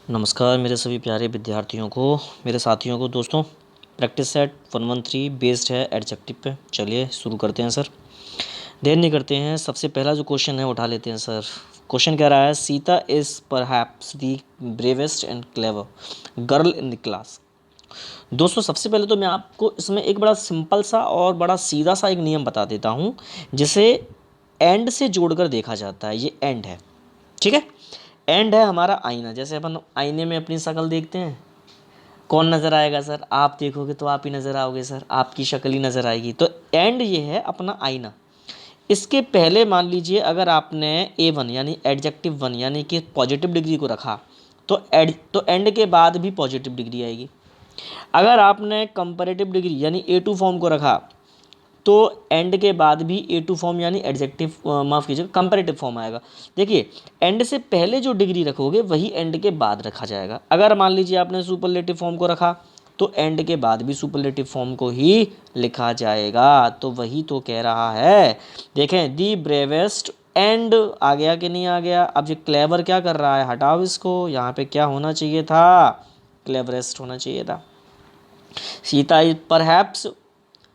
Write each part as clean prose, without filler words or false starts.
नमस्कार मेरे सभी प्यारे विद्यार्थियों को, मेरे साथियों को। दोस्तों, प्रैक्टिस सेट 113 बेस्ड है एडजेक्टिव पे। चलिए शुरू करते हैं सर, देर नहीं करते हैं। सबसे पहला जो क्वेश्चन है उठा लेते हैं सर। क्वेश्चन कह रहा है, Sita is perhaps the bravest and clever girl in the class. दोस्तों, सबसे पहले तो मैं आपको इसमें एक बड़ा सिंपल सा और बड़ा सीधा सा एक नियम बता देता हूँ, जिसे एंड से जोड़कर देखा जाता है। ये एंड है, ठीक है। एंड है हमारा आईना। जैसे अपन आईने में अपनी शक्ल देखते हैं, कौन नज़र आएगा सर? आप देखोगे तो आप ही नज़र आओगे सर, आपकी शक्ल ही नज़र आएगी। तो एंड ये है अपना आईना। इसके पहले मान लीजिए अगर आपने A1 यानी एडजेक्टिव 1 यानी कि पॉजिटिव डिग्री को रखा, तो एंड के बाद भी पॉजिटिव डिग्री आएगी। अगर आपने कंपैरेटिव डिग्री यानी A2 फॉर्म को रखा, तो एंड के बाद भी A2 फॉर्म यानी एडजेक्टिव, माफ़ कीजिएगा, कंपैरेटिव फॉर्म आएगा। देखिए, एंड से पहले जो डिग्री रखोगे वही एंड के बाद रखा जाएगा। अगर मान लीजिए आपने सुपरलेटिव फॉर्म को रखा, तो एंड के बाद भी सुपरलेटिव फॉर्म को ही लिखा जाएगा। तो वही तो कह रहा है। देखें, दी ब्रेवेस्ट एंड आ गया कि नहीं आ गया? अब ये क्लेवर क्या कर रहा है? हटाओ इसको। यहाँ पे क्या होना चाहिए था? क्लेवरेस्ट होना चाहिए था। सीता इज परहैप्स,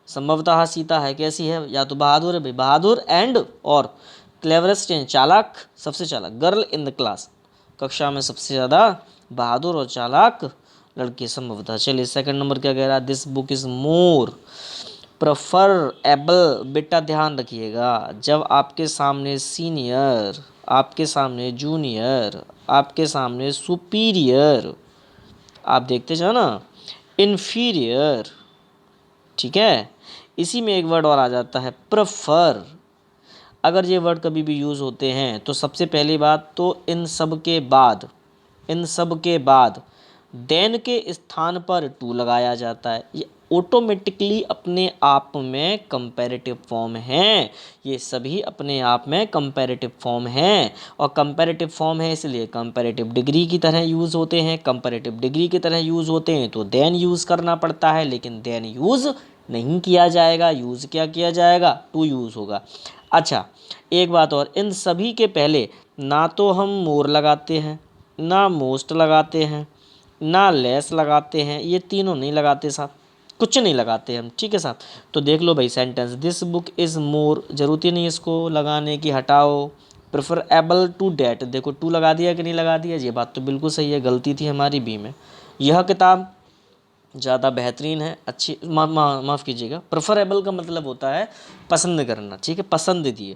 संभवतः सीता है, कैसी है? या तो बहादुर है भाई, बहादुर एंड और क्लेवरेस्ट यानी चालाक, सबसे चालाक। गर्ल इन द क्लास, कक्षा में सबसे ज़्यादा बहादुर और चालाक लड़की संभवतः। चलिए सेकंड नंबर क्या कह रहा है? This book is more preferable. बेटा ध्यान रखिएगा, जब आपके सामने सीनियर, आपके सामने जूनियर, आपके सामने सुपीरियर, आप देखते जाओ ना, इन्फीरियर, ठीक है। इसी में एक वर्ड और आ जाता है, प्रेफर। अगर ये वर्ड कभी भी यूज़ होते हैं तो सबसे पहली बात तो इन सब के बाद, इन सब के बाद देन के स्थान पर टू लगाया जाता है। ये ऑटोमेटिकली अपने आप में कंपैरेटिव फॉर्म हैं। ये सभी अपने आप में कंपैरेटिव फॉर्म हैं, और कंपैरेटिव फॉर्म है इसलिए कंपैरेटिव डिग्री की तरह यूज़ होते हैं। कंपैरेटिव डिग्री की तरह यूज़ होते हैं तो देन यूज़ करना पड़ता है, लेकिन देन यूज़ नहीं किया जाएगा। यूज़ क्या किया जाएगा? टू यूज़ होगा। अच्छा, एक बात और, इन सभी के पहले ना तो हम मोर लगाते हैं, ना मोस्ट लगाते हैं, ना लेस लगाते हैं। ये तीनों नहीं लगाते साहब, कुछ नहीं लगाते हम, ठीक है साहब। तो देख लो भाई सेंटेंस, दिस बुक इज़ मोर, ज़रूरत ही नहीं इसको लगाने की, हटाओ। प्रेफरेबल टू डैट, देखो टू लगा दिया कि नहीं लगा दिया? ये बात तो बिल्कुल सही है, गलती थी हमारी बी में। यह किताब ज़्यादा बेहतरीन है, अच्छी, माफ़ कीजिएगा, प्रेफरेबल का मतलब होता है पसंद करना, ठीक है, पसंद दिए।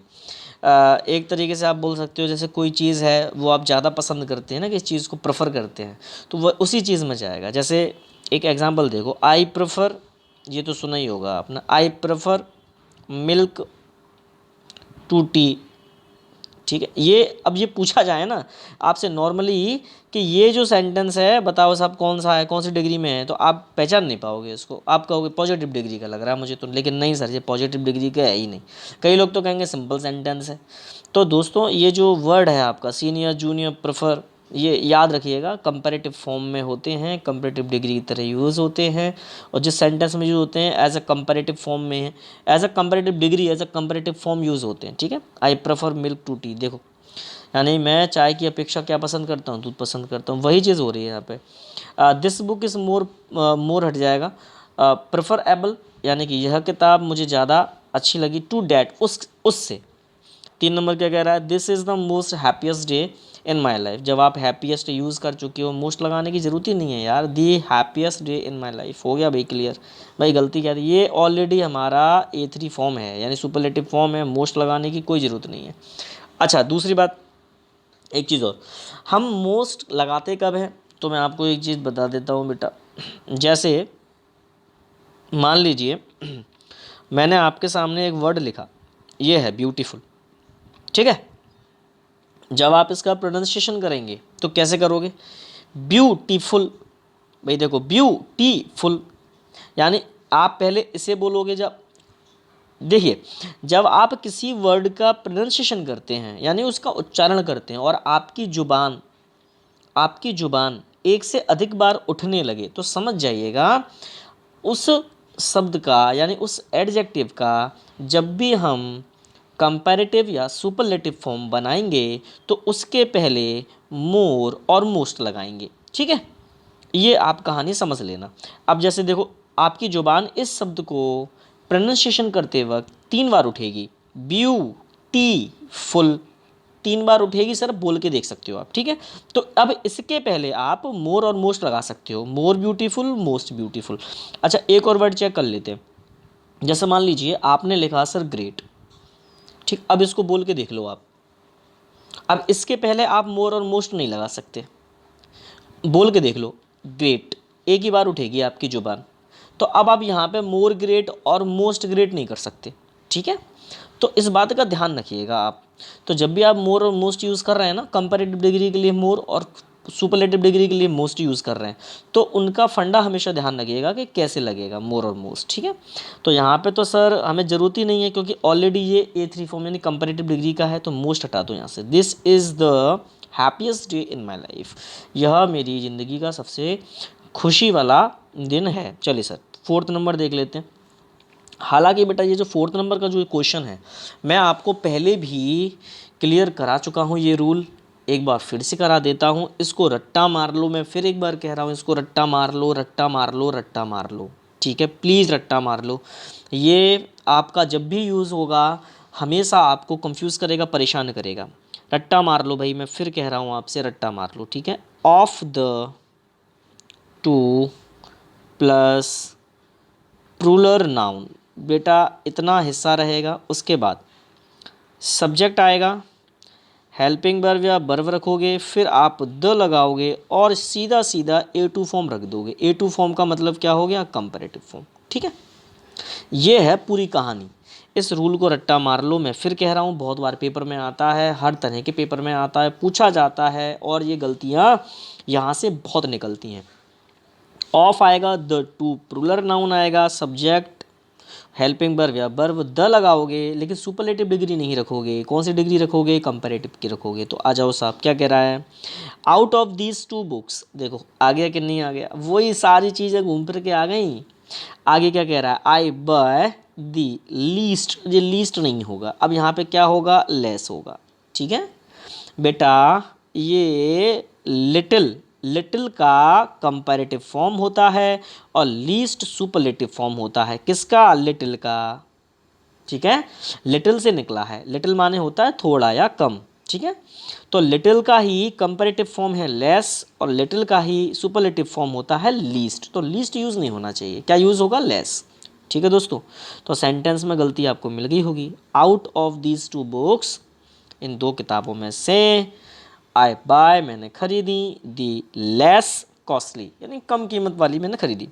एक तरीके से आप बोल सकते हो जैसे कोई चीज़ है वो आप ज़्यादा पसंद करते हैं ना, कि इस चीज़ को प्रेफर करते हैं, तो वह उसी चीज़ में जाएगा। जैसे एक एग्जांपल देखो, आई प्रेफर, ये तो सुना ही होगा आपने, I prefer milk to tea, ठीक है। ये अब ये पूछा जाए ना आपसे नॉर्मली कि ये जो सेंटेंस है बताओ साहब कौन सा है, कौन सी डिग्री में है, तो आप पहचान नहीं पाओगे इसको। आप कहोगे पॉजिटिव डिग्री का लग रहा है मुझे तो, लेकिन नहीं सर, ये पॉजिटिव डिग्री का है ही नहीं। कई लोग तो कहेंगे सिंपल सेंटेंस है। तो दोस्तों, ये जो वर्ड है आपका सीनियर, जूनियर, प्रेफर, ये याद रखिएगा कंपैरेटिव फॉर्म में होते हैं, कंपैरेटिव डिग्री की तरह यूज़ होते हैं। और जिस सेंटेंस में यूज़ होते हैं एज अ कंपैरेटिव फॉर्म में है, as a comparative degree, as a comparative form use होते हैं, ठीक है। I prefer milk to tea, देखो, यानी मैं चाय की अपेक्षा क्या पसंद करता हूँ? दूध पसंद करता हूँ। वही चीज़ हो रही है यहाँ पे। दिस बुक इज़ मोर, मोर हट जाएगा, प्रेफरेबल यानी कि यह किताब मुझे ज़्यादा अच्छी लगी, टू डैट, उससे। 3 नंबर क्या कह रहा है? This is the most happiest day in my life. जब आप हैप्पीएस्ट यूज़ कर चुके हो, मोस्ट लगाने की ज़रूरत ही नहीं है यार। दी happiest day in my life हो गया भाई क्लियर। भाई गलती क्या थी? ये ऑलरेडी हमारा A3 फॉर्म है, यानी सुपरलेटिव फॉर्म है, मोस्ट लगाने की कोई ज़रूरत नहीं है। अच्छा, दूसरी बात, एक चीज़ और, हम मोस्ट लगाते कब हैं? तो मैं आपको एक चीज़ बता देता हूँ बेटा। जैसे मान लीजिए मैंने आपके सामने एक वर्ड लिखा, ये है ब्यूटीफुल, ठीक है। जब आप इसका प्रोनाउंसिएशन करेंगे तो कैसे करोगे? ब्यूटीफुल। भाई देखो, ब्यूटीफुल, यानी आप पहले इसे बोलोगे। जब देखिए, जब आप किसी वर्ड का प्रोनाउंसिएशन करते हैं यानी उसका उच्चारण करते हैं और आपकी जुबान एक से अधिक बार उठने लगे, तो समझ जाइएगा उस शब्द का यानी उस एडजेक्टिव का जब भी हम कंपैरेटिव या सुपरलेटिव फॉर्म बनाएंगे तो उसके पहले मोर और मोस्ट लगाएंगे। ठीक है, ये आप कहानी समझ लेना। अब जैसे देखो, आपकी जुबान इस शब्द को प्रोनाउंसिएशन करते वक्त 3 बार उठेगी, ब्यूटीफुल 3 बार उठेगी सर, बोल के देख सकते हो आप, ठीक है। तो अब इसके पहले आप मोर और मोस्ट लगा सकते हो, मोर ब्यूटीफुल, मोस्ट ब्यूटीफुल। अच्छा, एक और वर्ड चेक कर लेते हैं। जैसे मान लीजिए आपने लिखा सर ग्रेट, ठीक, अब इसको बोल के देख लो आप। अब इसके पहले आप मोर और मोस्ट नहीं लगा सकते, बोल के देख लो, ग्रेट, एक ही बार उठेगी आपकी जुबान। तो अब आप यहाँ पे मोर ग्रेट और मोस्ट ग्रेट नहीं कर सकते, ठीक है। तो इस बात का ध्यान रखिएगा आप। तो जब भी आप मोर और मोस्ट यूज़ कर रहे हैं ना, कंपैरेटिव डिग्री के लिए मोर और सुपरलेटिव डिग्री के लिए मोस्ट यूज़ कर रहे हैं, तो उनका फंडा हमेशा ध्यान रखिएगा कि कैसे लगेगा मोर और मोस्ट, ठीक है। तो यहाँ पे तो सर हमें ज़रूरत ही नहीं है, क्योंकि ऑलरेडी ये A3 फॉर्म यानी कंपैरेटिव डिग्री का है, तो मोस्ट हटा दो यहाँ से। This is the happiest day in my life, यह मेरी ज़िंदगी का सबसे खुशी वाला दिन है। चलिए सर, 4th नंबर देख लेते हैं। हालांकि बेटा ये जो 4th नंबर का जो क्वेश्चन है, मैं आपको पहले भी क्लियर करा चुका हूँ, ये रूल एक बार फिर से करा देता हूँ। इसको रट्टा मार लो, मैं फिर एक बार कह रहा हूँ, इसको रट्टा मार लो, रट्टा मार लो, रट्टा मार लो, ठीक है, प्लीज़ रट्टा मार लो। ये आपका जब भी यूज़ होगा हमेशा आपको कंफ्यूज करेगा, परेशान करेगा। रट्टा मार लो भाई, मैं फिर कह रहा हूँ आपसे, रट्टा मार लो, ठीक है। Of the two plus plural noun, बेटा इतना हिस्सा रहेगा, उसके बाद सब्जेक्ट आएगा, हेल्पिंग वर्ब या वर्ब रखोगे, फिर आप द लगाओगे और सीधा सीधा A2 फॉर्म रख दोगे। A2 फॉर्म का मतलब क्या हो गया, कंपैरेटिव फॉर्म, ठीक है। ये है पूरी कहानी। इस रूल को रट्टा मार लो, मैं फिर कह रहा हूँ, बहुत बार पेपर में आता है, हर तरह के पेपर में आता है, पूछा जाता है, और ये गलतियाँ यहाँ से बहुत निकलती हैं। ऑफ आएगा, द टू प्लूरल नाउन आएगा, सब्जेक्ट हेल्पिंग वर्ब या वर्ब द लगाओगे, लेकिन सुपरलेटिव डिग्री नहीं रखोगे। कौन सी डिग्री रखोगे, कंपैरेटिव की रखोगे। तो आ जाओ साहब, क्या कह रहा है, आउट ऑफ दीज 2 बुक्स, देखो आ गया कि नहीं आ गया, वही सारी चीज़ें घूम फिर के आ गई। आगे क्या कह रहा है, आई बाय दी लीस्ट, ये लीस्ट नहीं होगा, अब यहाँ पे क्या होगा, लेस होगा, ठीक है बेटा। ये लिटिल, लिटिल का कंपैरेटिव फॉर्म होता है और लीस्ट सुपरलेटिव फॉर्म होता है, किसका, लिटिल का, ठीक है। लिटिल से निकला है, लिटिल माने होता है थोड़ा या कम, ठीक है। तो लिटिल का ही कंपैरेटिव फॉर्म है लेस, और लिटिल का ही सुपरलेटिव फॉर्म होता है लीस्ट। तो लीस्ट यूज़ नहीं होना चाहिए, क्या यूज़ होगा, लेस, ठीक है दोस्तों। तो सेंटेंस में गलती आपको मिल गई होगी। आउट ऑफ दीज 2 बुक्स, इन 2 किताबों में से, आई बाय मैंने खरीदी, दी लेस कॉस्टली यानी कम कीमत वाली मैंने खरीदी।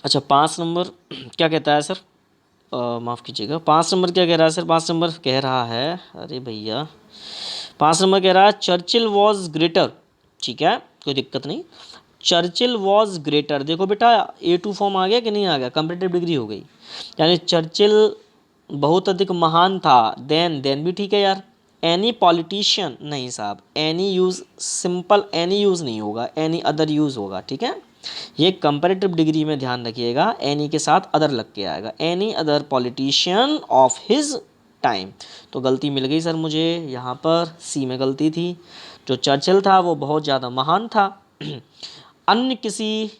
अच्छा 5 नंबर क्या कहता है सर, माफ़ कीजिएगा, 5 नंबर क्या कह रहा है सर, 5 नंबर कह रहा है, अरे भैया 5 नंबर कह रहा है चर्चिल वॉज ग्रेटर, ठीक है कोई दिक्कत नहीं, चर्चिल वॉज ग्रेटर। देखो बेटा A2 फॉर्म आ गया कि नहीं आ गया, कंपैरेटिव डिग्री हो गई, यानी चर्चिल बहुत अधिक महान था, देन भी ठीक है यार। एनी पॉलिटिशियन नहीं साहब, any use, simple any use नहीं होगा, एनी अदर यूज़ होगा, ठीक है। ये कंपैरेटिव डिग्री में ध्यान रखिएगा, एनी के साथ अदर लग के आएगा, any other politician of his time. तो गलती मिल गई सर मुझे, यहाँ पर सी में गलती थी, जो चर्चिल था वो बहुत ज़्यादा महान था। अन्य किसी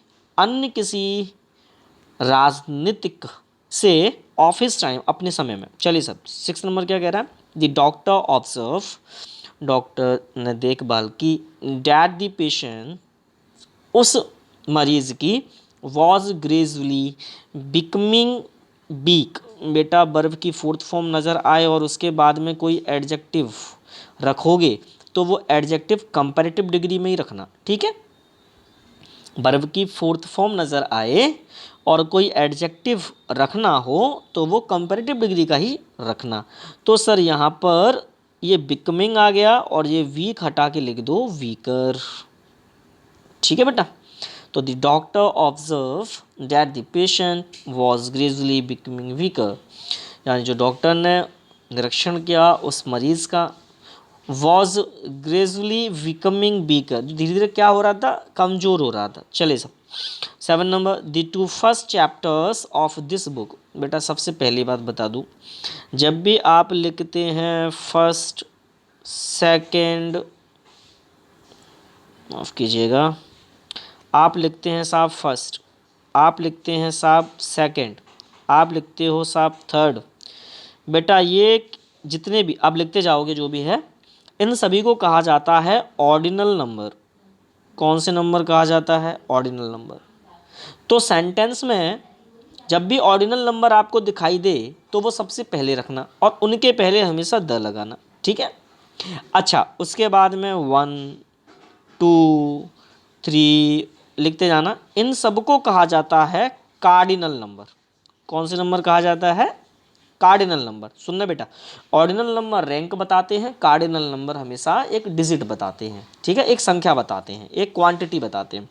राजनीतिक से ऑफिस टाइम, अपने समय में। चलिए सर 6 नंबर क्या कह रहा है, द डॉक्टर ऑब्जर्व, डॉक्टर ने देखभाल की, डैट द पेशेंट, उस मरीज की, वॉज ग्रेजुअली बिकमिंग वीक, बेटा वर्ब की 4th फॉर्म नज़र आए और उसके बाद में कोई एडजेक्टिव रखोगे तो वो एडजेक्टिव कंपैरेटिव डिग्री में ही रखना, ठीक है। वर्ब की 4th फॉर्म नज़र आए और कोई एडजेक्टिव रखना हो तो वो कंपैरेटिव डिग्री का ही रखना। तो सर यहाँ पर ये बिकमिंग आ गया और ये वीक हटा के लिख दो वीकर, ठीक है बेटा। तो the doctor observe that the patient was gradually becoming weaker, यानी जो डॉक्टर ने निरीक्षण किया उस मरीज़ का, वॉज ग्रेजुअली बिकमिंग वीकर, धीरे धीरे क्या हो रहा था, कमज़ोर हो रहा था। चले सब 7 number, the 2 first chapters of this book, बेटा सबसे पहली बात बता दूं, जब भी आप लिखते हैं फर्स्ट, सेकंड, माफ़ कीजिएगा, आप लिखते हैं साहब फर्स्ट, आप लिखते हैं साहब सेकंड, आप लिखते हो साहब थर्ड। बेटा ये जितने भी आप लिखते जाओगे जो भी है, इन सभी को कहा जाता है ऑर्डिनल नंबर। कौन से नंबर कहा जाता है? Ordinal number. तो सेंटेंस में जब भी ऑर्डिनल नंबर आपको दिखाई दे तो वो सबसे पहले रखना और उनके पहले हमेशा द लगाना, ठीक है। अच्छा, उसके बाद में 1 2 3 लिखते जाना। इन सबको कहा जाता है कार्डिनल नंबर। कौन से नंबर कहा जाता है? Cardinal number. सुनना बेटा, ऑर्डिनल नंबर रैंक बताते हैं, कार्डिनल नंबर हमेशा एक डिजिट बताते हैं, ठीक है, एक संख्या बताते हैं, एक क्वांटिटी बताते हैं।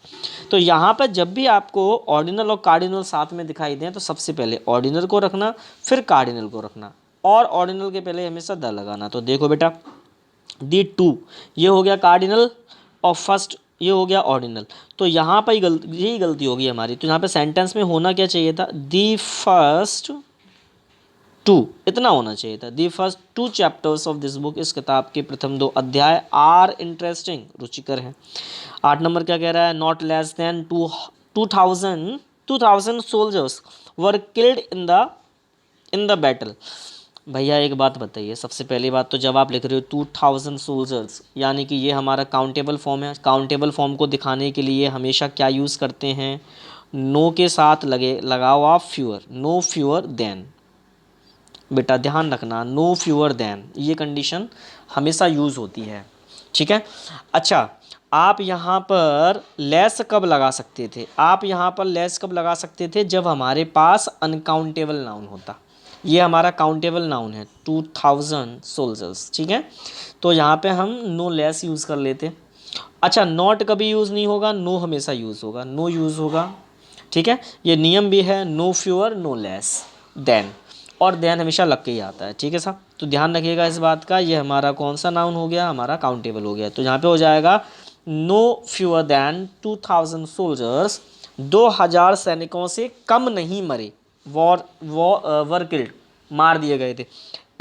तो यहाँ पर जब भी आपको ऑर्डिनल और कार्डिनल साथ में दिखाई दें तो सबसे पहले ऑर्डिनल को रखना, फिर कार्डिनल को रखना और ऑर्डिनल के पहले हमेशा द लगाना। तो देखो बेटा, दी टू ये हो गया कार्डिनल और फर्स्ट ये हो गया ऑर्डिनल। तो यहाँ पर यही गलती होगी हमारी। तो यहाँ पे सेंटेंस में होना क्या चाहिए था? दी फर्स्ट टू, इतना होना चाहिए था। The first 2 chapters of this book, इस किताब के प्रथम 2 अध्याय आर इंटरेस्टिंग, रुचिकर हैं। 8 नंबर क्या कह रहा है? Not less than 2000 soldiers were killed in the battle. भैया एक बात बताइए, सबसे पहली बात तो जब आप लिख रहे हो 2000 सोल्जर्स, यानी कि ये हमारा काउंटेबल फॉर्म है। काउंटेबल फॉर्म को दिखाने के लिए हमेशा क्या यूज़ करते हैं? नो के साथ लगाओ आप फ्यूअर, नो फ्यूअर देन। बेटा ध्यान रखना, नो फ्यूअर देन ये कंडीशन हमेशा यूज़ होती है, ठीक है। अच्छा, आप यहाँ पर लेस कब लगा सकते थे? आप यहाँ पर लेस कब लगा सकते थे? जब हमारे पास अनकाउंटेबल नाउन होता। ये हमारा काउंटेबल नाउन है 2000 सोल्जर्स, ठीक है। तो यहाँ पे हम नो लेस यूज़ कर लेते। अच्छा, नॉट कभी यूज़ नहीं होगा, नो हमेशा यूज़ होगा, नो यूज़ होगा, ठीक है। ये नियम भी है, no fewer no less than, और देन हमेशा लग के ही आता है, ठीक है साहब। तो ध्यान रखिएगा इस बात का। ये हमारा कौन सा नाउन हो गया? हमारा काउंटेबल हो गया। तो यहाँ पे हो जाएगा नो फ्यूअर देन 2000 सोल्जर्स, 2000 सैनिकों से कम नहीं मरे, वर किल्ड मार दिए गए थे,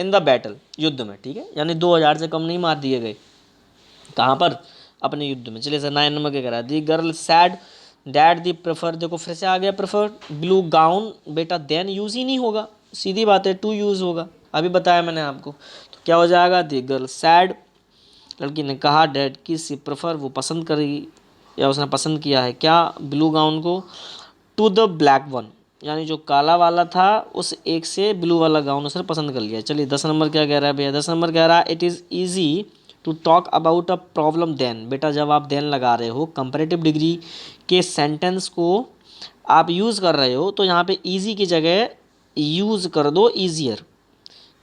इन द बैटल युद्ध में, ठीक है। यानी 2000 से कम नहीं मार दिए गए। कहाँ पर? अपने युद्ध में। चलिए सर 9 नंबर क्या करा? दी गर्ल सैड डैड दी प्रेफर, देखो फिर से आ गया प्रेफर ब्लू गाउन। बेटा देन यूज़ ही नहीं होगा, सीधी बात है, टू यूज़ होगा, अभी बताया मैंने आपको। तो क्या हो जाएगा? दी गर्ल सैड, लड़की ने कहा डैड की सी प्रेफर, वो पसंद करेगी या उसने पसंद किया है क्या? ब्लू गाउन को, टू द ब्लैक वन, यानी जो काला वाला था उस एक से ब्लू वाला गाउन उसने पसंद कर लिया। चलिए 10 नंबर क्या कह रहा है भैया? 10 नंबर कह रहा है it is easy to talk about a problem than. बेटा जब आप देन लगा रहे हो कंपैरेटिव डिग्री के सेंटेंस को आप यूज़ कर रहे हो तो यहाँ पे ईजी की जगह यूज़ कर दो ईजियर,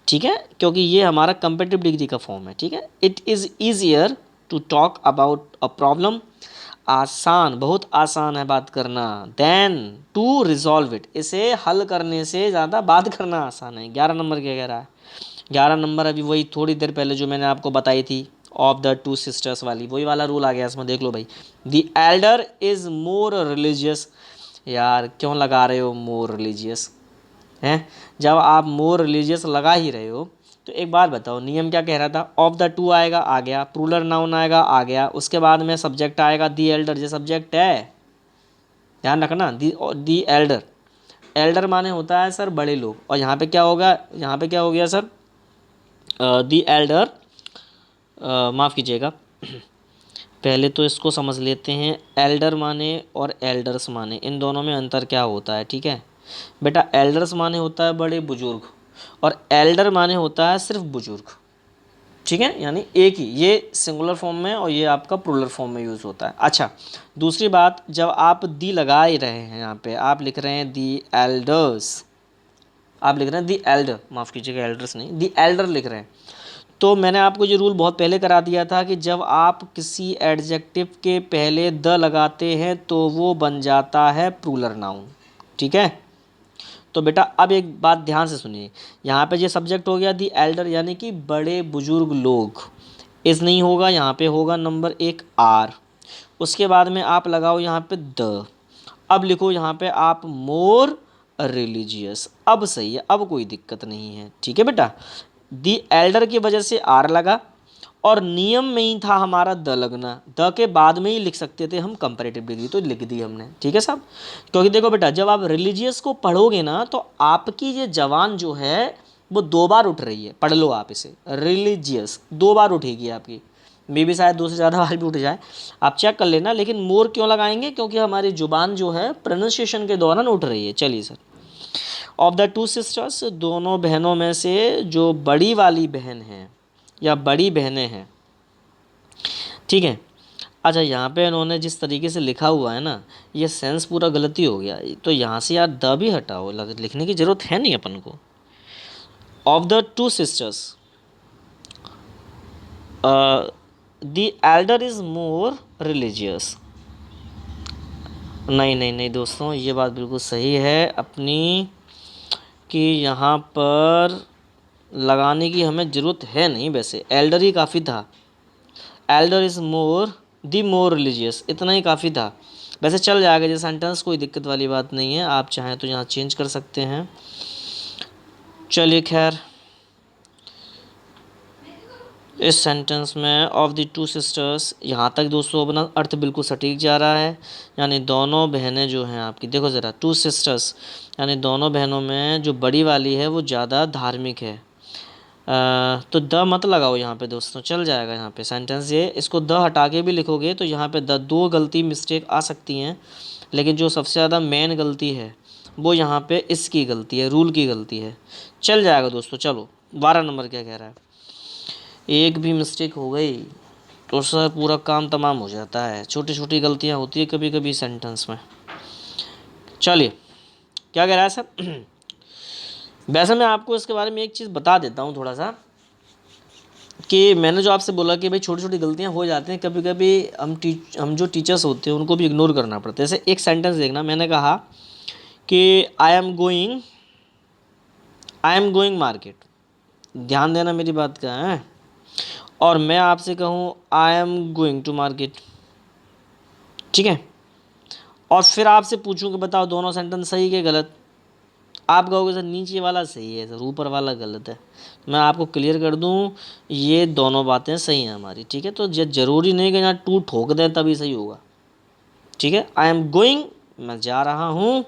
ठीक है, क्योंकि ये हमारा कंपैरेटिव डिग्री का फॉर्म है, ठीक है। It is easier to talk about a problem, आसान, बहुत आसान है बात करना, देन टू रिजॉल्व इट, इसे हल करने से ज़्यादा बात करना आसान है। 11 नंबर क्या कह रहा है? 11 नंबर अभी वही थोड़ी देर पहले जो मैंने आपको बताई थी ऑफ द 2 सिस्टर्स वाली, वही वाला रूल आ गया इसमें, देख लो भाई। The Elder is more religious. यार क्यों लगा रहे हो मोर रिलीजियस हैं? जब आप मोर रिलीजियस लगा ही रहे हो तो एक बात बताओ, नियम क्या कह रहा था? ऑफ द 2 आएगा, आ गया, प्लूरल नाउन आएगा, आ गया, उसके बाद में सब्जेक्ट आएगा दी एल्डर, ये सब्जेक्ट है, ध्यान रखना। दी एल्डर, एल्डर माने होता है सर बड़े लोग, और यहाँ पे क्या होगा? यहाँ पे क्या हो गया सर? दी एल्डर, माफ़ कीजिएगा, पहले तो इसको समझ लेते हैं। एल्डर माने और एल्डर्स माने, इन दोनों में अंतर क्या होता है, ठीक है बेटा? एल्डर्स माने होता है बड़े बुजुर्ग, और एल्डर माने होता है सिर्फ बुजुर्ग, ठीक है। यानी एक ही, ये सिंगुलर फॉर्म में और ये आपका प्लूरल फॉर्म में यूज़ होता है। अच्छा, दूसरी बात, जब आप दी लगा ही रहे हैं, यहाँ पे आप लिख रहे हैं दी एल्डर्स, आप लिख रहे हैं दी एल्डर, माफ़ कीजिएगा एल्डर्स नहीं, दी एल्डर लिख रहे हैं, तो मैंने आपको ये रूल बहुत पहले करा दिया था कि जब आप किसी एडजेक्टिव के पहले द लगाते हैं तो वो बन जाता है प्लूरल नाउन, ठीक है। तो बेटा अब एक बात ध्यान से सुनिए, यहाँ पे ये सब्जेक्ट हो गया दी एल्डर, यानी कि बड़े बुजुर्ग लोग, इस नहीं होगा, यहाँ पे होगा नंबर 1 आर, उसके बाद में आप लगाओ यहाँ पे द, अब लिखो यहाँ पे आप मोर रिलीजियस, अब सही है, अब कोई दिक्कत नहीं है, ठीक है बेटा। दी एल्डर की वजह से आर लगा और नियम में ही था हमारा द लगना, द के बाद में ही लिख सकते थे हम कंपैरेटिव डिग्री, तो लिख दी हमने, ठीक है साहब। क्योंकि देखो बेटा, जब आप रिलीजियस को पढ़ोगे ना तो आपकी ये जवान जो है वो 2 बार उठ रही है, पढ़ लो आप इसे, रिलीजियस 2 बार उठेगी आपकी, मे भी शायद 2 से ज़्यादा बार भी उठ जाए, आप चेक कर लेना। लेकिन मोर क्यों लगाएंगे, क्योंकि हमारी जुबान जो है प्रोनाउंसिएशन के दौरान उठ रही है। चलिए sir, of the two sisters, दोनों बहनों में से जो बड़ी वाली बहन है या बड़ी बहनें हैं, ठीक है। अच्छा, यहाँ पे इन्होंने जिस तरीके से लिखा हुआ है ना, ये सेंस पूरा गलती हो गया, तो यहाँ से यार द भी हटाओ, लिखने की ज़रूरत है नहीं अपन को। Of the two sisters the Elder is more religious. नहीं नहीं नहीं दोस्तों, ये बात बिल्कुल सही है अपनी, कि यहाँ पर लगाने की हमें ज़रूरत है नहीं, वैसे एल्डर ही काफ़ी था, Elder is more the more religious, इतना ही काफ़ी था। वैसे चल जाएगा ये सेंटेंस, कोई दिक्कत वाली बात नहीं है, आप चाहें तो यहाँ चेंज कर सकते हैं। चलिए खैर, इस सेंटेंस में ऑफ द टू सिस्टर्स, यहाँ तक दोस्तों अपना अर्थ बिल्कुल सटीक जा रहा है, यानी दोनों बहनें जो हैं आपकी, देखो ज़रा, टू सिस्टर्स यानी दोनों बहनों में जो बड़ी वाली है वो ज़्यादा धार्मिक है। तो द मत लगाओ यहाँ पे दोस्तों, चल जाएगा यहाँ पे सेंटेंस ये, इसको द हटा के भी लिखोगे तो यहाँ पे द, 2 गलती मिस्टेक आ सकती हैं, लेकिन जो सबसे ज़्यादा मेन गलती है वो यहाँ पे इसकी गलती है, रूल की गलती है, चल जाएगा दोस्तों। चलो 12 नंबर क्या कह रहा है, एक भी मिस्टेक हो गई तो सर पूरा काम तमाम हो जाता है, छोटी छोटी गलतियाँ होती है कभी कभी सेंटेंस में। चलिए, क्या कह रहा है सर, वैसे मैं आपको इसके बारे में एक चीज़ बता देता हूँ थोड़ा सा, कि मैंने जो आपसे बोला कि भाई छोटी छोटी गलतियाँ हो जाती हैं कभी कभी, हम जो टीचर्स होते हैं उनको भी इग्नोर करना पड़ता है। जैसे एक सेंटेंस देखना, मैंने कहा कि आई एम गोइंग मार्केट, ध्यान देना मेरी बात का है, और मैं आपसे कहूँ I am going to market, ठीक है, और फिर आपसे पूछूँ कि बताओ दोनों सेंटेंस सही के गलत, आप कहोगे सर नीचे वाला सही है सर, ऊपर वाला गलत है। मैं आपको क्लियर कर दूं, ये दोनों बातें सही हैं हमारी, ठीक है। तो ये ज़रूरी नहीं कि यहाँ टू ठोक दें तभी सही होगा, ठीक है। आई एम गोइंग, मैं जा रहा हूँ।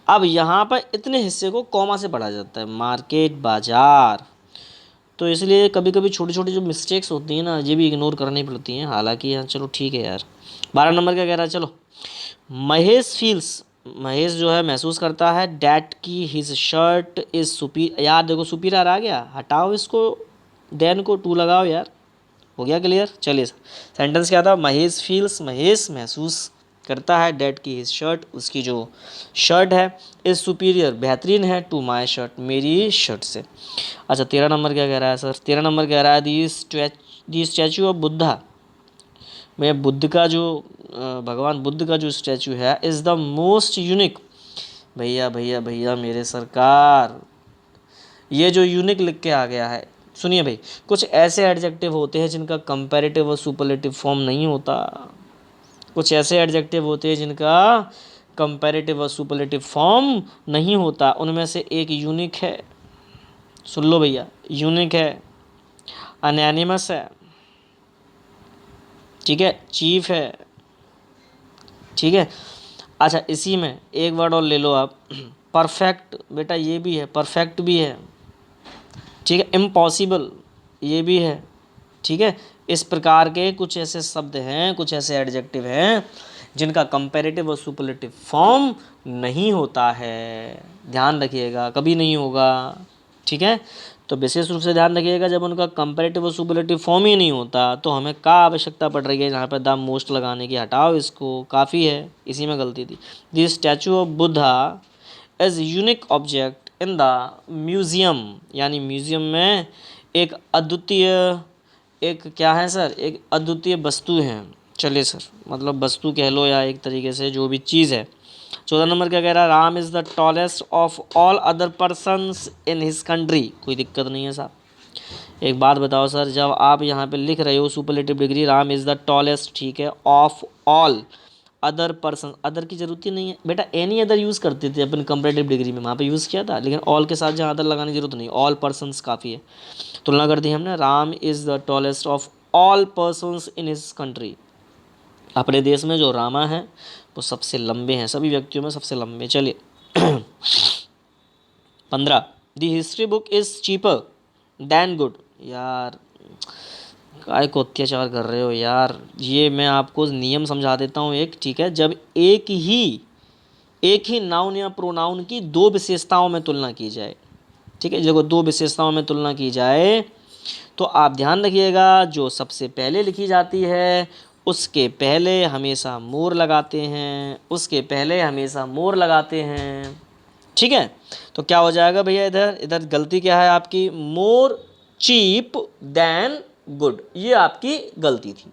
अब यहाँ पर इतने हिस्से को कॉमा से पढ़ा जाता है, मार्केट, बाजार, तो इसलिए कभी कभी छोटी छोटी जो मिस्टेक्स होती हैं ना, ये भी इग्नोर करनी पड़ती हैं। हालांकि यहाँ चलो ठीक है यार। 12 नंबर क्या कह रहा है, चलो, महेश फील्स, महेश जो है महसूस करता है, डैट की हिज शर्ट इज सुपीरियर, यार देखो सुपीरियर आ गया, हटाओ इसको, देन को टू लगाओ यार, हो गया क्लियर। चलिए, सेंटेंस क्या था, महेश फील्स, महेश महसूस करता है, डैट की हिज शर्ट, उसकी जो शर्ट है, इज सुपीरियर बेहतरीन है, टू माई शर्ट, मेरी शर्ट से। अच्छा 13 नंबर क्या कह रहा है सर, 13 नंबर कह रहा है दी स्टैचू ऑफ बुद्धा, मैं बुद्ध का जो भगवान बुद्ध का जो स्टैचू है, इज़ द मोस्ट यूनिक, भैया भैया भैया मेरे सरकार, ये जो यूनिक लिख के आ गया है, सुनिए भाई, कुछ ऐसे एडजेक्टिव होते हैं जिनका कंपैरेटिव और सुपरलेटिव फॉर्म नहीं होता, कुछ ऐसे एडजेक्टिव होते हैं जिनका कंपैरेटिव और सुपरलेटिव फॉर्म नहीं होता, उनमें से एक यूनिक है, सुन लो भैया, यूनिक है, अनैनिमस है, ठीक है, चीफ है, ठीक है। अच्छा इसी में एक वर्ड और ले लो आप, परफेक्ट, बेटा ये भी है, परफेक्ट भी है, ठीक है, इम्पॉसिबल ये भी है, ठीक है। इस प्रकार के कुछ ऐसे शब्द हैं, कुछ ऐसे एडजेक्टिव हैं जिनका कंपैरेटिव और सुपरलेटिव फॉर्म नहीं होता है, ध्यान रखिएगा, कभी नहीं होगा, ठीक है। तो विशेष रूप से ध्यान रखिएगा, जब उनका कंपैरेटिव और सुपरलेटिव फॉर्म ही नहीं होता तो हमें क्या आवश्यकता पड़ रही है यहाँ पर द मोस्ट लगाने की, हटाओ इसको, काफ़ी है, इसी में गलती थी। The statue of Buddha as unique object in the museum, यानी म्यूज़ियम में एक अद्वितीय, एक क्या है सर, एक अद्वितीय वस्तु है, चलिए सर, मतलब वस्तु कह लो या एक तरीके से जो भी चीज़ है। 14 नंबर क्या कह रहा है, Ram is the tallest of all other persons in his country, कोई दिक्कत नहीं है साहब। एक बात बताओ सर, जब आप यहाँ पे लिख रहे हो superlative degree, Ram is the tallest, ठीक है, of all other person, other की जरूरत ही नहीं है बेटा, एनी अदर यूज़ करते थे अपन कंपैरेटिव डिग्री में, वहाँ पे यूज़ किया था, लेकिन ऑल के साथ जहाँ अदर लगाने की जरूरत नहीं, ऑल पर्सनस काफ़ी है, तुलना कर दी हमने, Ram is the tallest of all persons in his country. अपने देश में जो रामा है वो सबसे लंबे हैं, सभी व्यक्तियों में सबसे लंबे। चलिए 15 the history book is cheaper then good. यार काय को अत्याचार कर रहे हो यार, ये मैं आपको नियम समझा देता हूँ एक, ठीक है। जब एक ही नाउन या प्रोनाउन की दो विशेषताओं में तुलना की जाए, ठीक है, जब दो विशेषताओं में तुलना की जाए तो आप ध्यान रखिएगा जो सबसे पहले लिखी जाती है उसके पहले हमेशा मोर लगाते हैं, उसके पहले हमेशा मोर लगाते हैं, ठीक है। तो क्या हो जाएगा भैया, इधर इधर गलती क्या है आपकी, मोर चीप देन गुड, ये आपकी गलती थी।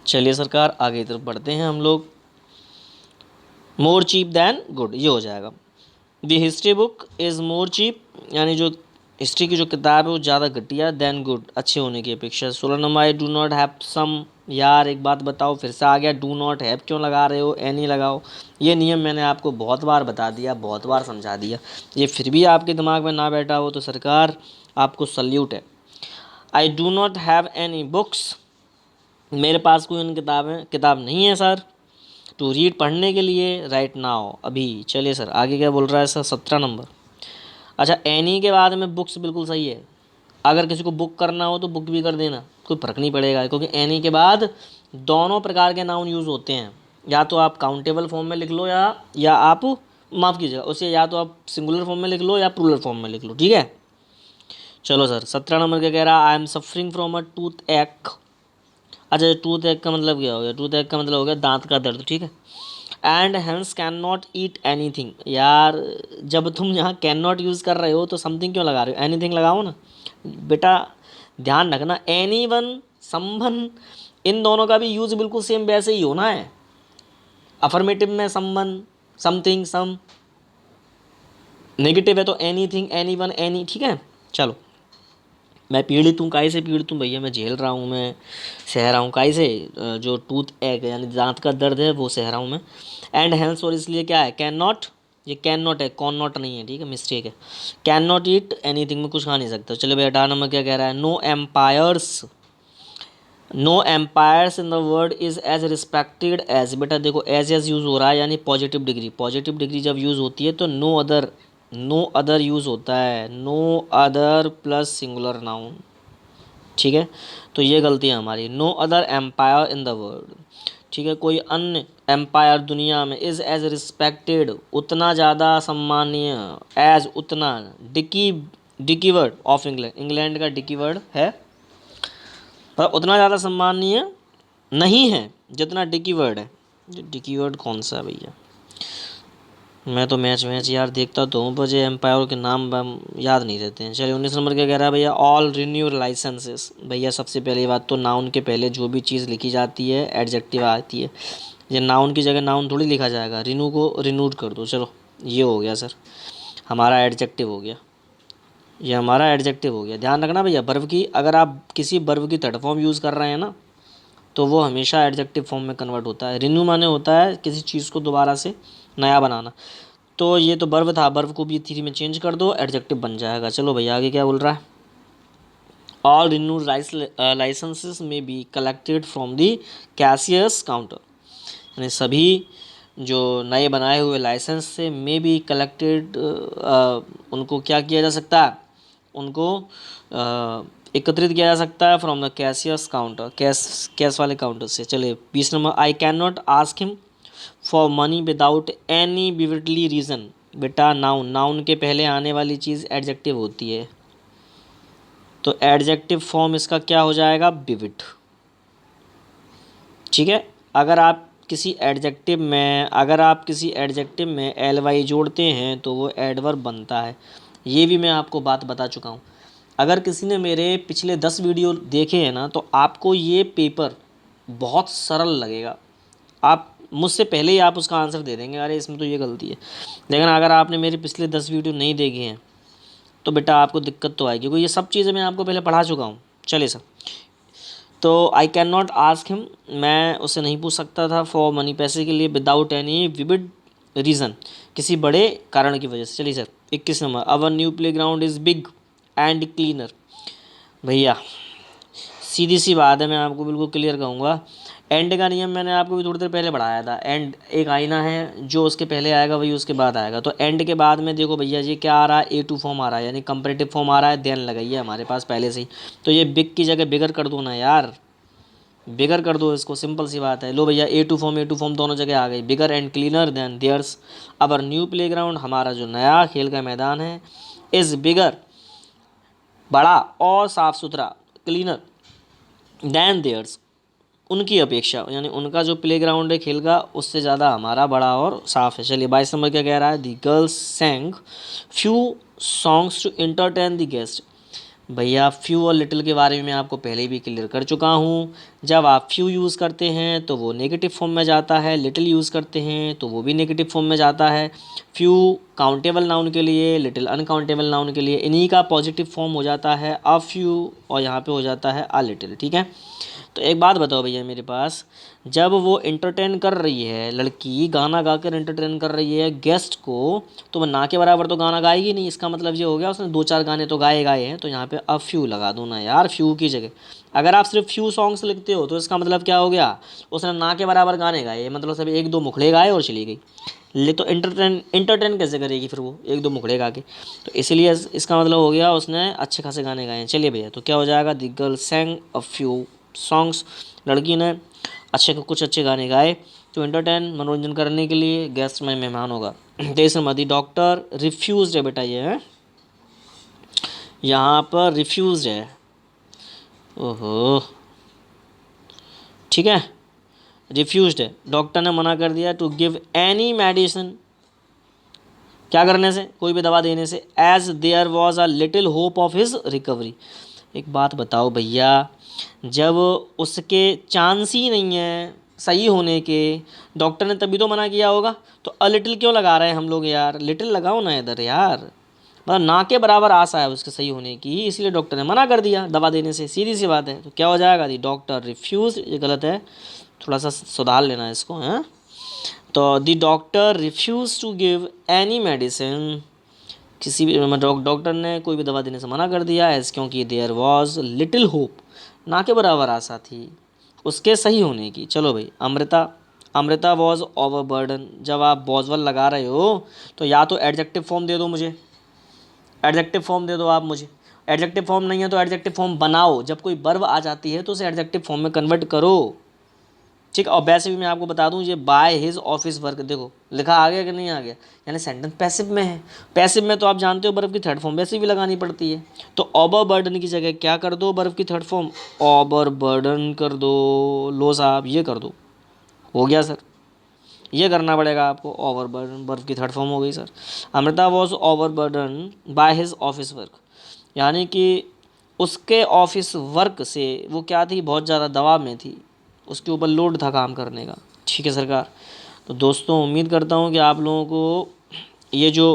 चलिए सरकार आगे तरफ बढ़ते हैं हम लोग। मोर चीप दैन गुड ये हो जाएगा। The history book is more cheap, यानी जो हिस्ट्री की जो किताब है वो ज़्यादा घटिया दैन गुड, अच्छे होने की अपेक्षा। 16 number I do not have some. यार एक बात बताओ, फिर से आ गया डू नॉट हैव, क्यों लगा रहे हो, एनी लगाओ। ये नियम मैंने आपको बहुत बार बता दिया, बहुत बार समझा दिया, ये फिर भी आपके दिमाग में ना बैठा हो तो सरकार आपको सल्यूट है। आई do not have any books, मेरे पास कोई उन किताब नहीं है सर, टू रीड पढ़ने के लिए, राइट नाउ अभी। चलिए सर आगे क्या बोल रहा है सर, 17 नंबर। अच्छा एनी के बाद में बुक्स बिल्कुल सही है, अगर किसी को बुक करना हो तो बुक भी कर देना, कोई फ़र्क नहीं पड़ेगा, क्योंकि एनी के बाद दोनों प्रकार के नाउन यूज़ होते हैं। या तो आप काउंटेबल फॉर्म में लिख लो या आप माफ़ कीजिएगा उसे, या तो आप सिंगुलर फॉर्म में लिख लो या प्लूरल फॉर्म में लिख लो, ठीक है। चलो सर 17 नंबर क्या कह रहा है, I am suffering from a tooth एक। अच्छा टूथ एक का मतलब क्या हो गया, टूथ एक का मतलब हो गया दांत का दर्द, ठीक है। And hence can not eat any thing. यार जब तुम यहाँ कैन नॉट यूज़ कर रहे हो तो समथिंग क्यों लगा रहे हो, एनी थिंग लगाओ ना बेटा। ध्यान रखना एनी वन समवन इन दोनों का भी यूज़ बिल्कुल सेम वैसे ही होना है। अफर्मेटिव में समवन, समथिंग, सम, नेगेटिव है तो any thing, any one, any, ठीक है। चलो मैं पीड़ित हूँ, काहे से पीड़ित हूँ भैया, मैं झेल रहा हूँ, मैं सह रहा हूँ, काहे से, जो टूथ एक यानी दांत का दर्द है वो सह रहा हूँ मैं। एंड हेल्स और इसलिए क्या है, कैन नॉट, ये कैन नॉट है, कॉन नॉट नहीं है, ठीक है, मिस्टेक है। Can not eat any thing में कुछ खा नहीं सकता। चलो भैया 18 नंबर क्या कह रहा है, no umpires, no umpires in the world is as respected as. बेटा देखो एज यूज़ हो रहा है यानी पॉजिटिव डिग्री, पॉजिटिव डिग्री जब यूज़ होती है तो no other, no other use होता है, no other plus singular noun, ठीक है। तो ये गलती है हमारी, no other umpire in the world, ठीक है, कोई अन्य एम्पायर दुनिया में, इज़ एज रिस्पेक्टेड उतना ज़्यादा सम्मानीय, एज उतना, Dickie, Dickie Bird of England, England का डिकी वर्ड है, पर उतना ज़्यादा सम्मानीय नहीं है जितना डिकी वर्ड है। डिकी वर्ड कौन सा है भैया, मैं तो मैच यार देखता तो हूँ, पर एम्पायर के नाम याद नहीं रहते हैं। चलिए 19 नंबर क्या कह रहा है भैया, ऑल रिन्यू लाइसेंसेस। भैया सबसे पहली बात तो नाउन के पहले जो भी चीज़ लिखी जाती है एडजेक्टिव आती है, ये नाउन की जगह नाउन थोड़ी लिखा जाएगा, रिन्यू को रिन्यूड कर दो। चलो ये हो गया सर, हमारा एडजेक्टिव हो गया, ये हमारा एडजेक्टिव हो गया। ध्यान रखना भैया वर्ब की, अगर आप किसी वर्ब की थर्ड फॉर्म यूज़ कर रहे हैं ना तो वो हमेशा एडजेक्टिव फॉर्म में कन्वर्ट होता है। रिन्यू माने होता है किसी चीज़ को दोबारा से नया बनाना, तो ये तो वर्ब था, वर्ब को भी थ्री में चेंज कर दो, एडजेक्टिव बन जाएगा। चलो भैया आगे क्या बोल रहा है, ऑल रिन्यूड लाइसेंसेस में be collected from the cashiers counter, यानी सभी जो नए बनाए हुए लाइसेंस से मे बी कलेक्टेड, उनको क्या किया जा सकता है, उनको एकत्रित किया जा सकता है from the cashiers counter, cash वाले काउंटर से। चलिए 20 number, I can not ask him for money without any vividly reason. बेटा नाउन, नाउन के पहले आने वाली चीज़ एडजेक्टिव होती है, तो एडजेक्टिव फॉर्म इसका क्या हो जाएगा, विविड, ठीक है। अगर आप किसी एडजेक्टिव में एल वाई जोड़ते हैं तो वो एडवर्ब बनता है, ये भी मैं आपको बात बता चुका हूँ। अगर किसी ने मेरे पिछले 10 वीडियो देखे हैं ना तो आपको ये पेपर बहुत सरल लगेगा, आप मुझसे पहले ही आप उसका आंसर दे देंगे, अरे इसमें तो ये गलती है। लेकिन अगर आपने मेरे पिछले 10 वीडियो नहीं देखे हैं तो बेटा आपको दिक्कत तो आएगी, क्योंकि ये सब चीज़ें मैं आपको पहले पढ़ा चुका हूँ। चलिए सर, तो I can not ask him, मैं उससे नहीं पूछ सकता था, फॉर मनी पैसे के लिए, विदाउट एनी विविड रीज़न किसी बड़े कारण की वजह से। चलिए sir 21 number, our new play ground is big and cleaner. भैया सीधी सी बात है, मैं आपको बिल्कुल क्लियर कहूँगा। एंड का नियम मैंने आपको भी थोड़ी देर पहले पढ़ाया था। एंड एक आईना है, जो उसके पहले आएगा वही उसके बाद आएगा। तो एंड के बाद में देखो भैया जी क्या आ रहा है, A2 फॉर्म आ रहा है, यानी कंपैरेटिव फॉर्म आ रहा है। ध्यान लगाइए हमारे पास पहले से ही। तो ये बिग की जगह बिगर कर दो ना यार, बिगर कर दो इसको, सिंपल सी बात है। लो भैया A2 फॉर्म दोनों जगह आ गई, bigger and cleaner than theirs. Our new playground, हमारा जो नया खेल का मैदान है, इज़ बिगर, बड़ा और साफ़ सुथरा, क्लीनर देन देयर्स, उनकी अपेक्षा, यानी उनका जो प्लेग्राउंड है खेल का उससे ज़्यादा हमारा बड़ा और साफ़ है। चलिए 22 नंबर क्या कह रहा है, the girls sang few songs to entertain the guest. भैया फ्यू और लिटिल के बारे में मैं आपको पहले भी क्लियर कर चुका हूँ। जब आप फ्यू यूज़ करते हैं तो वो नेगेटिव फॉर्म में जाता है, लिटिल यूज़ करते हैं तो वो भी नेगेटिव फॉर्म में जाता है। फ्यू काउंटेबल नाउन के लिए, लिटिल अनकाउंटेबल नाउन के लिए। इन्हीं का पॉजिटिव फॉर्म हो जाता है अ फ्यू, और यहाँ पे हो जाता है अ लिटिल। ठीक है, तो एक बात बताओ भैया मेरे पास, जब वो इंटरटेन कर रही है, लड़की गाना गाकर इंटरटेन कर रही है गेस्ट को, तो वो ना के बराबर तो गाना गाएगी नहीं। इसका मतलब ये हो गया उसने 2-4 गाने तो गाए हैं। तो यहाँ पे अ फ्यू लगा दो ना यार, फ्यू की जगह। अगर आप सिर्फ फ्यू सॉन्ग्स लिखते हो तो इसका मतलब क्या हो गया, उसने ना के बराबर गाने गाए, मतलब सब 1-2 मुखड़े गाए और चली गई। ले तो इंटरटेन इंटरटेन कैसे करेगी फिर वो 1-2 मुखड़े गा के। तो इसीलिए इसका मतलब हो गया उसने अच्छे खासे गाने गाए हैं। चलिए भैया, तो क्या हो जाएगा, the girl सैंग a few songs, लड़की ने कुछ अच्छे गाने गाए तो एंटरटेन, मनोरंजन करने के लिए गेस्ट में मेहमान होगा। 23 नंबर, दी डॉक्टर रिफ्यूज़ है। बेटा ये है, यहाँ पर रिफ्यूज़ है। ओहो, ठीक है, रिफ्यूज़ड है, डॉक्टर ने मना कर दिया टू गिव एनी मेडिसिन, क्या करने से, कोई भी दवा देने से, as there was a little hope of his recovery. एक बात बताओ भैया, जब उसके चांस ही नहीं है सही होने के, डॉक्टर ने तभी तो मना किया होगा। तो अ लिटिल क्यों लगा रहे हैं हम लोग यार, लिटिल लगाओ ना इधर यार, मतलब ना के बराबर आशा है उसके सही होने की, इसलिए डॉक्टर ने मना कर दिया दवा देने से, सीधी सी बात है। तो क्या हो जाएगा, दी डॉक्टर रिफ्यूज, ये गलत है, थोड़ा सा सुधार लेना है इसको, हैं। तो the doctor refuse to give any medicine, किसी भी डॉक्टर ने कोई भी दवा देने से मना कर दिया, एज क्योंकि देयर वॉज लिटिल होप, ना के बराबर आशा थी उसके सही होने की। चलो भाई, Amrita, Amrita was over burden. जब आप बॉजवल लगा रहे हो तो या तो एडजेक्टिव फॉर्म दे दो मुझे, एडजेक्टिव फॉर्म दे दो आप मुझे। एडजेक्टिव फॉर्म नहीं है तो एडजेक्टिव फॉर्म बनाओ, जब कोई वर्ब आ जाती है तो उसे एडजेक्टिव फॉर्म में कन्वर्ट करो। ठीक है, और वैसे भी मैं आपको बता दूं, ये बाय हिज ऑफिस वर्क, देखो लिखा आ गया कि नहीं आ गया, यानी सेंटेंस पैसिव में है। पैसिव में तो आप जानते हो वर्ब की थर्ड फॉर्म वैसे भी लगानी पड़ती है। तो ओवर बर्डन की जगह क्या कर दो, वर्ब की थर्ड फॉर्म ओवर बर्डन कर दो। लो साहब, ये कर दो, हो गया सर, ये करना पड़ेगा आपको। ओवर बर्डन वर्ब की थर्ड फॉर्म हो गई sir. Amrita was over burden by his office work, यानी कि उसके ऑफिस वर्क से वो क्या थी, बहुत ज़्यादा दबाव में थी, उसके ऊपर लोड था काम करने का। ठीक है सरकार। तो दोस्तों उम्मीद करता हूँ कि आप लोगों को ये जो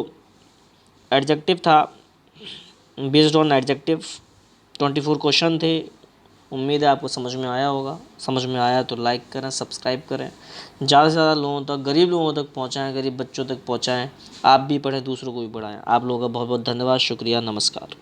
एडजेक्टिव था, बेस्ड ऑन एडजेक्टिव 24 क्वेश्चन थे, उम्मीद है आपको समझ में आया होगा। समझ में आया तो लाइक करें, सब्सक्राइब करें, ज़्यादा से ज़्यादा लोगों तक, गरीब लोगों तक पहुँचाएँ, गरीब बच्चों तक पहुँचाएँ। आप भी पढ़ें, दूसरों को भी पढ़ाएँ। आप लोगों का बहुत बहुत धन्यवाद, शुक्रिया, नमस्कार।